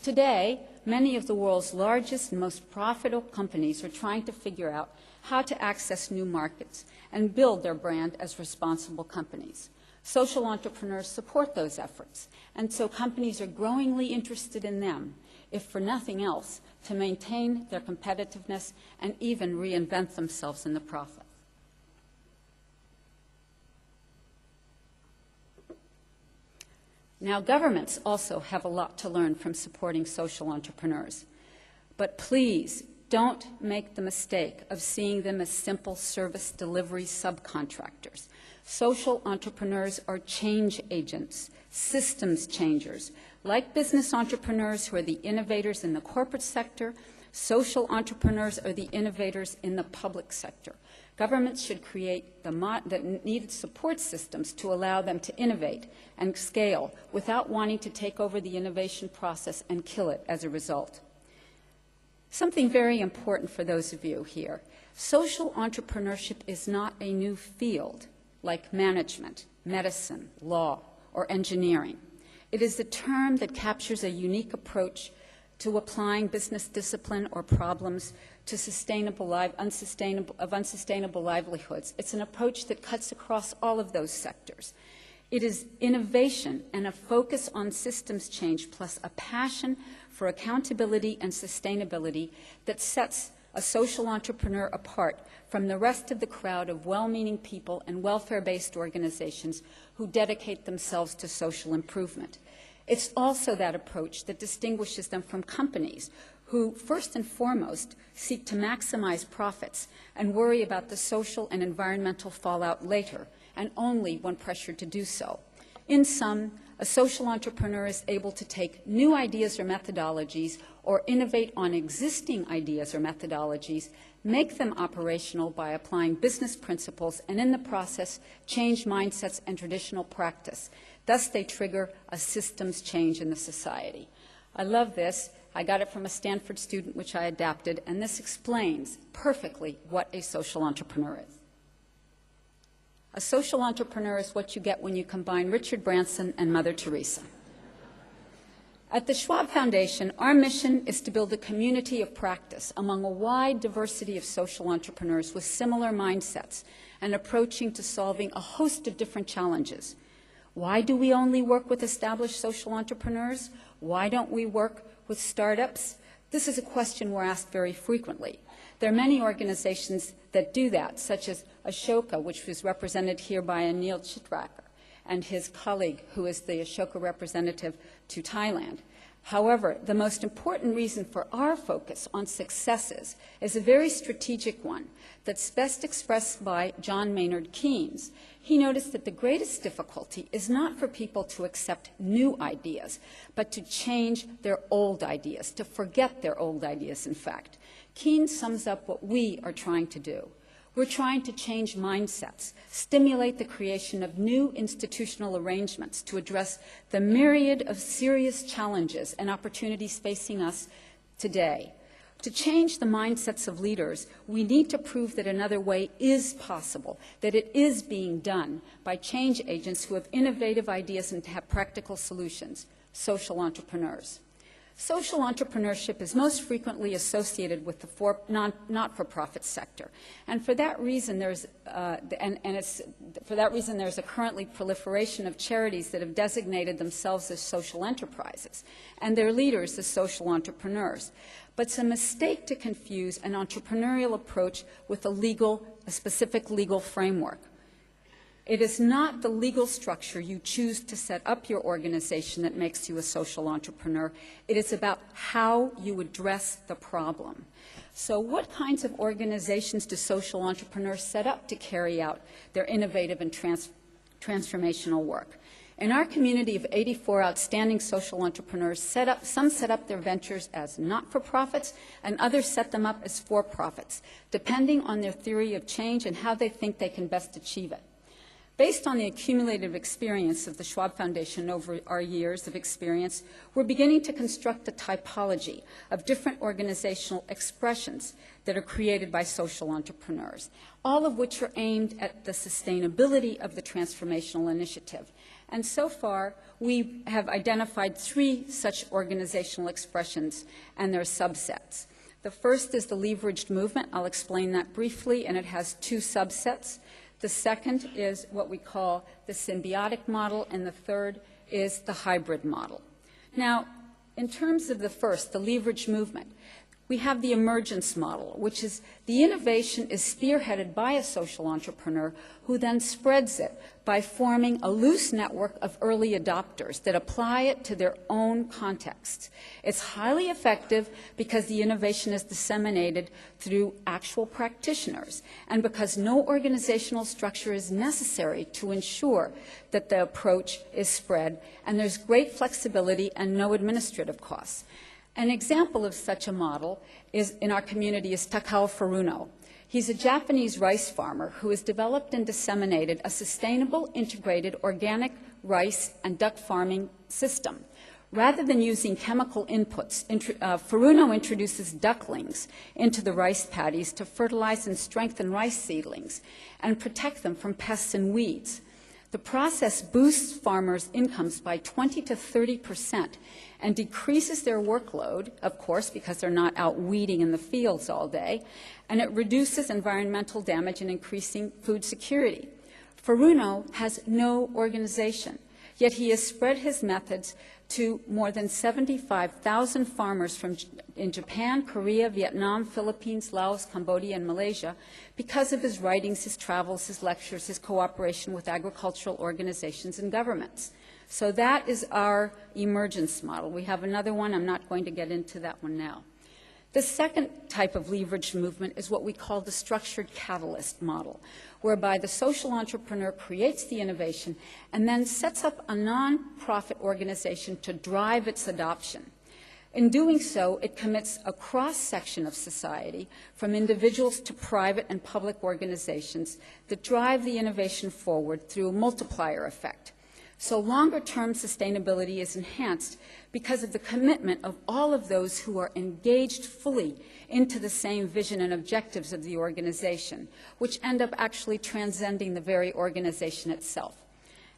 Today, many of the world's largest and most profitable companies are trying to figure out how to access new markets and build their brand as responsible companies. Social entrepreneurs support those efforts, and so companies are growingly interested in them, if for nothing else, to maintain their competitiveness and even reinvent themselves in the process. Now, governments also have a lot to learn from supporting social entrepreneurs. But please don't make the mistake of seeing them as simple service delivery subcontractors. Social entrepreneurs are change agents, systems changers. Like business entrepreneurs who are the innovators in the corporate sector, social entrepreneurs are the innovators in the public sector. Governments should create the needed support systems to allow them to innovate and scale without wanting to take over the innovation process and kill it as a result. Something very important for those of you here. Social entrepreneurship is not a new field like management, medicine, law, or engineering. It is a term that captures a unique approach to applying business discipline or problems to unsustainable livelihoods. It's an approach that cuts across all of those sectors. It is innovation and a focus on systems change plus a passion for accountability and sustainability that sets a social entrepreneur apart from the rest of the crowd of well-meaning people and welfare-based organizations who dedicate themselves to social improvement. It's also that approach that distinguishes them from companies who, first and foremost, seek to maximize profits and worry about the social and environmental fallout later, and only when pressured to do so. In sum, a social entrepreneur is able to take new ideas or methodologies or innovate on existing ideas or methodologies, make them operational by applying business principles, and in the process, change mindsets and traditional practice. Thus, they trigger a systems change in the society. I love this. I got it from a Stanford student, which I adapted, and this explains perfectly what a social entrepreneur is. A social entrepreneur is what you get when you combine Richard Branson and Mother Teresa. At the Schwab Foundation, our mission is to build a community of practice among a wide diversity of social entrepreneurs with similar mindsets and approaching to solving a host of different challenges. Why do we only work with established social entrepreneurs? Why don't we work with startups? This is a question we're asked very frequently. There are many organizations that do that, such as Ashoka, which was represented here by Anil Chitraker, and his colleague, who is the Ashoka representative to Thailand. However, the most important reason for our focus on successes is a very strategic one that's best expressed by John Maynard Keynes. He noticed that the greatest difficulty is not for people to accept new ideas, but to change their old ideas, to forget their old ideas, in fact. Keynes sums up what we are trying to do. We're trying to change mindsets, stimulate the creation of new institutional arrangements to address the myriad of serious challenges and opportunities facing us today. To change the mindsets of leaders, we need to prove that another way is possible, that it is being done by change agents who have innovative ideas and have practical solutions, social entrepreneurs. Social entrepreneurship is most frequently associated with the not-for-profit sector, and for that reason, there's a currently proliferation of charities that have designated themselves as social enterprises and their leaders as social entrepreneurs. But it's a mistake to confuse an entrepreneurial approach with a specific legal framework. It is not the legal structure you choose to set up your organization that makes you a social entrepreneur. It is about how you address the problem. So what kinds of organizations do social entrepreneurs set up to carry out their innovative and transformational work? In our community of 84 outstanding social entrepreneurs, some set up their ventures as not-for-profits and others set them up as for-profits, depending on their theory of change and how they think they can best achieve it. Based on the accumulative experience of the Schwab Foundation over our years of experience, we're beginning to construct a typology of different organizational expressions that are created by social entrepreneurs, all of which are aimed at the sustainability of the transformational initiative. And so far, we have identified 3 such organizational expressions and their subsets. The first is the leveraged movement. I'll explain that briefly, and it has 2 subsets. The second is what we call the symbiotic model, and the third is the hybrid model. Now, in terms of the first, the leveraged movement, we have the emergence model, which is the innovation is spearheaded by a social entrepreneur who then spreads it by forming a loose network of early adopters that apply it to their own context. It's highly effective because the innovation is disseminated through actual practitioners and because no organizational structure is necessary to ensure that the approach is spread, and there's great flexibility and no administrative costs. An example of such a model in our community is Takao Furuno. He's a Japanese rice farmer who has developed and disseminated a sustainable, integrated, organic rice and duck farming system. Rather than using chemical inputs, Furuno introduces ducklings into the rice paddies to fertilize and strengthen rice seedlings and protect them from pests and weeds. The process boosts farmers' incomes by 20 to 30% and decreases their workload, of course, because they're not out weeding in the fields all day, and it reduces environmental damage and increasing food security. Furuno has no organization, yet he has spread his methods to more than 75,000 farmers in Japan, Korea, Vietnam, Philippines, Laos, Cambodia, and Malaysia because of his writings, his travels, his lectures, his cooperation with agricultural organizations and governments. So that is our emergence model. We have another one. I'm not going to get into that one now. The second type of leveraged movement is what we call the structured catalyst model, whereby the social entrepreneur creates the innovation and then sets up a nonprofit organization to drive its adoption. In doing so, it commits a cross-section of society, from individuals to private and public organizations, that drive the innovation forward through a multiplier effect. So longer-term sustainability is enhanced because of the commitment of all of those who are engaged fully into the same vision and objectives of the organization, which end up actually transcending the very organization itself.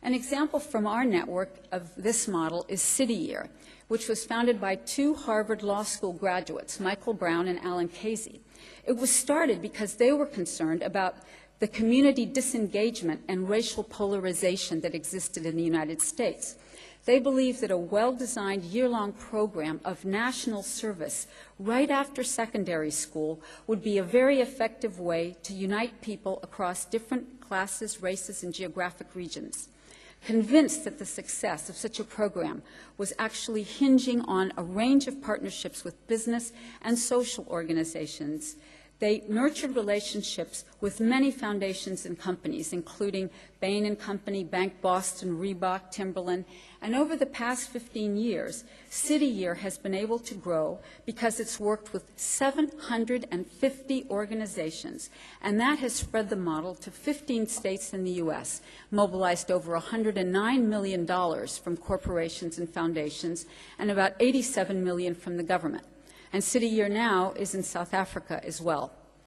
An example from our network of this model is City Year, which was founded by 2 Harvard Law School graduates, Michael Brown and Alan Casey. It was started because they were concerned about the community disengagement and racial polarization that existed in the United States. They believed that a well-designed year-long program of national service right after secondary school would be a very effective way to unite people across different classes, races, and geographic regions. Convinced that the success of such a program was actually hinging on a range of partnerships with business and social organizations, they nurtured relationships with many foundations and companies, including Bain & Company, Bank Boston, Reebok, Timberland. And over the past 15 years, City Year has been able to grow because it's worked with 750 organizations. And that has spread the model to 15 states in the U.S., mobilized over $109 million from corporations and foundations, and about $87 million from the government. And City Year now is in South Africa as well.